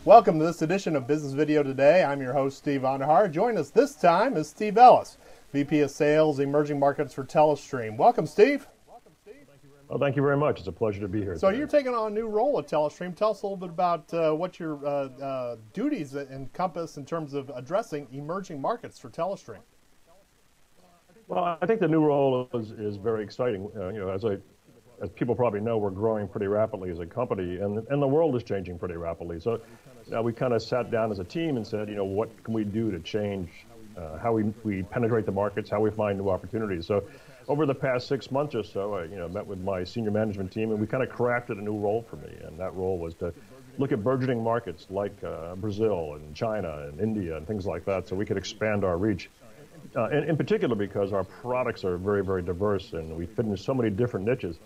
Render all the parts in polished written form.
Welcome to this edition of Business Video Today. I'm your host, Steve Vonderhaar. Join us this time is Steve Ellis, VP of Sales, Emerging Markets for Telestream. Welcome, Steve. Well, thank you very much. It's a pleasure to be here. So you're taking on a new role at Telestream. Tell us a little bit about what your duties encompass in terms of addressing emerging markets for Telestream. Well, I think the new role is very exciting. As people probably know, we're growing pretty rapidly as a company, and the world is changing pretty rapidly. So we kind of sat down as a team and said, what can we do to change how we penetrate the markets, how we find new opportunities. So over the past 6 months or so, I met with my senior management team, and we kind of crafted a new role for me. And that role was to look at burgeoning markets like Brazil and China and India and things like that, so we could expand our reach. In particular, because our products are very, very diverse, and we fit into so many different niches.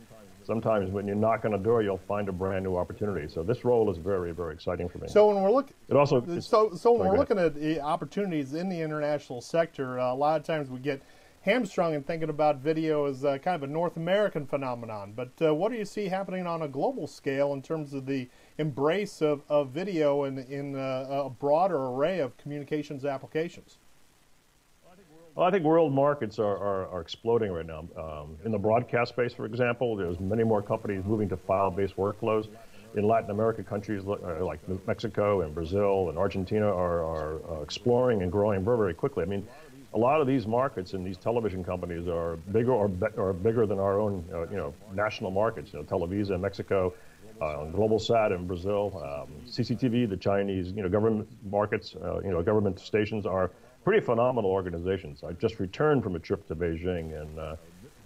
Sometimes when you knock on a door, you'll find a brand new opportunity. So this role is very, very exciting for me. So when we're looking, when we're looking at the opportunities in the international sector, a lot of times we get hamstrung in thinking about video as kind of a North American phenomenon. But what do you see happening on a global scale in terms of the embrace of video in a broader array of communications applications? Well, I think world markets are exploding right now. In the broadcast space, for example, there's many more companies moving to file-based workflows. In Latin America, countries like Mexico and Brazil and Argentina are exploring and growing very, very quickly. I mean, a lot of these markets and these television companies are bigger or bigger than our own, national markets. Televisa in Mexico, Global-Sat in Brazil, CCTV, the Chinese, government markets, government stations are pretty phenomenal organizations. I just returned from a trip to Beijing,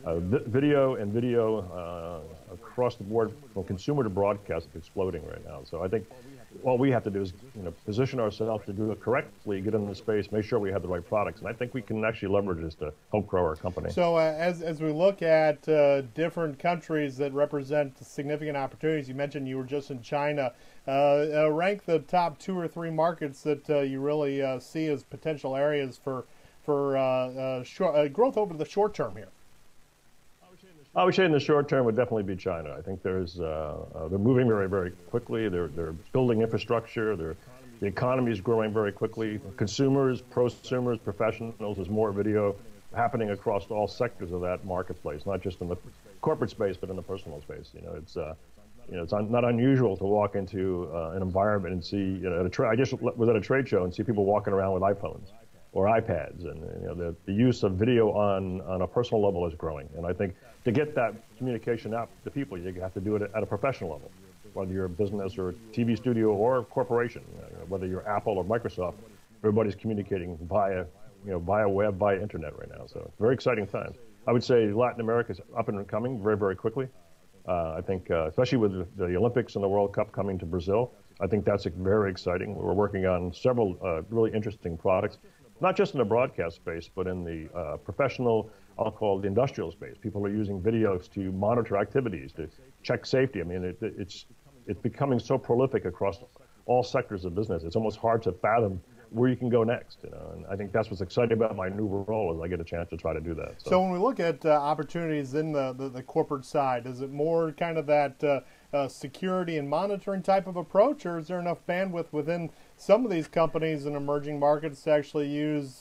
and video across the board from consumer to broadcast is exploding right now. So I think all we have to do is position ourselves to do it correctly, get into the space, make sure we have the right products, and I think we can actually leverage this to help grow our company. So as we look at different countries that represent significant opportunities, you mentioned you were just in China. Rank the top 2 or 3 markets that you really see as potential areas for growth over the short term here. I would say in the short term would definitely be China. I think they're moving very, very quickly. They're building infrastructure. The economy is growing very quickly. Consumers, prosumers, professionals, there's more video happening across all sectors of that marketplace, not just in the corporate space, but in the personal space. It's not unusual to walk into an environment and see, I just was at a trade show and see people walking around with iPhones or iPads, and the use of video on a personal level is growing. And I think to get that communication out to people, you have to do it at a professional level, whether you're a business or a TV studio or a corporation, whether you're Apple or Microsoft, everybody's communicating via web, via internet right now. So very exciting times. I would say Latin America is up and coming very, very quickly. I think, especially with the Olympics and the World Cup coming to Brazil, I think that's very exciting. We're working on several really interesting products, not just in the broadcast space, but in the professional, I'll call it the industrial space. People are using videos to monitor activities, to check safety. I mean, it's becoming so prolific across all sectors of business. It's almost hard to fathom where you can go next, and I think that's what's exciting about my new role is I get a chance to try to do that. So when we look at opportunities in the corporate side, is it more kind of that security and monitoring type of approach, or is there enough bandwidth within some of these companies in emerging markets to actually use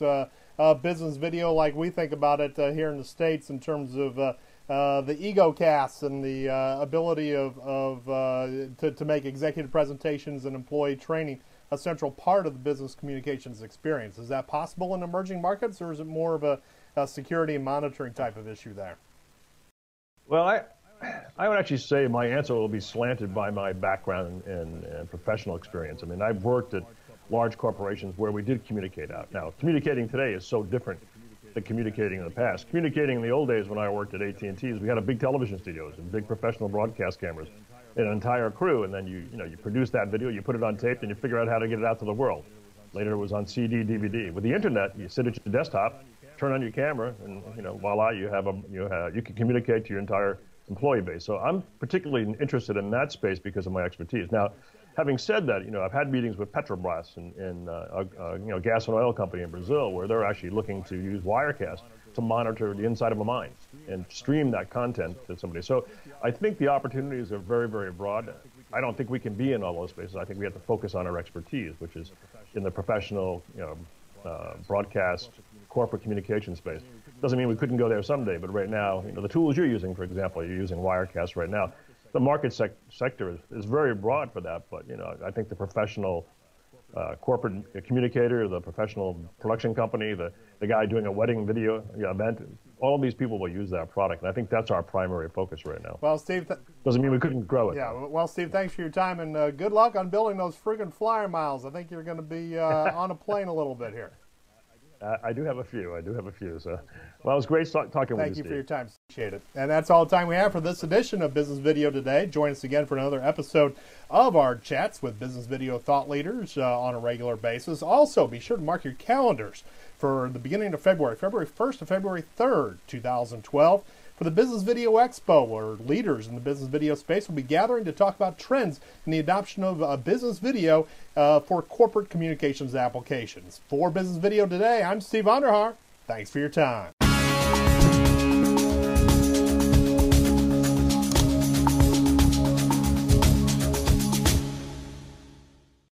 business video like we think about it here in the States in terms of the ego casts and the ability to make executive presentations and employee training a central part of the business communications experience? Is that possible in emerging markets, or is it more of a security and monitoring type of issue there? Well, I would actually say my answer will be slanted by my background and professional experience. I mean, I've worked at large corporations where we did communicate out. Now, communicating today is so different than communicating in the past. Communicating in the old days when I worked at AT&T, we had a big television studios and big professional broadcast cameras and an entire crew, and then you produce that video, you put it on tape, and you figure out how to get it out to the world. Later it was on CD, DVD. With the internet, you sit at your desktop, turn on your camera, and voila, you can communicate to your entire employee base. So I'm particularly interested in that space because of my expertise. Now, having said that, I've had meetings with Petrobras and gas and oil company in Brazil where they're actually looking to use Wirecast to monitor the inside of a mine and stream that content to somebody. So I think the opportunities are very, very broad. I don't think we can be in all those spaces. I think we have to focus on our expertise, which is in the professional, broadcast, corporate communication space. Doesn't mean we couldn't go there someday, but right now, the tools you're using, for example, you're using Wirecast right now. The market sector is very broad for that, but I think the professional corporate communicator, the professional production company, the guy doing a wedding video event, all of these people will use that product, and I think that's our primary focus right now. Well, Steve, doesn't mean we couldn't grow it. Yeah. Well, Steve, thanks for your time, and good luck on building those friggin' flyer miles. I think you're going to be on a plane a little bit here. I do have a few. So, well, it was great talking with you, Thank you Steve. for your time. Appreciate it. And that's all the time we have for this edition of Business Video Today. Join us again for another episode of our chats with business video thought leaders on a regular basis. Also, be sure to mark your calendars for the beginning of February 1st to February 3rd, 2012. For the Business Video Expo, where leaders in the business video space will be gathering to talk about trends in the adoption of business video for corporate communications applications. For Business Video Today, I'm Steve Onderhaar. Thanks for your time.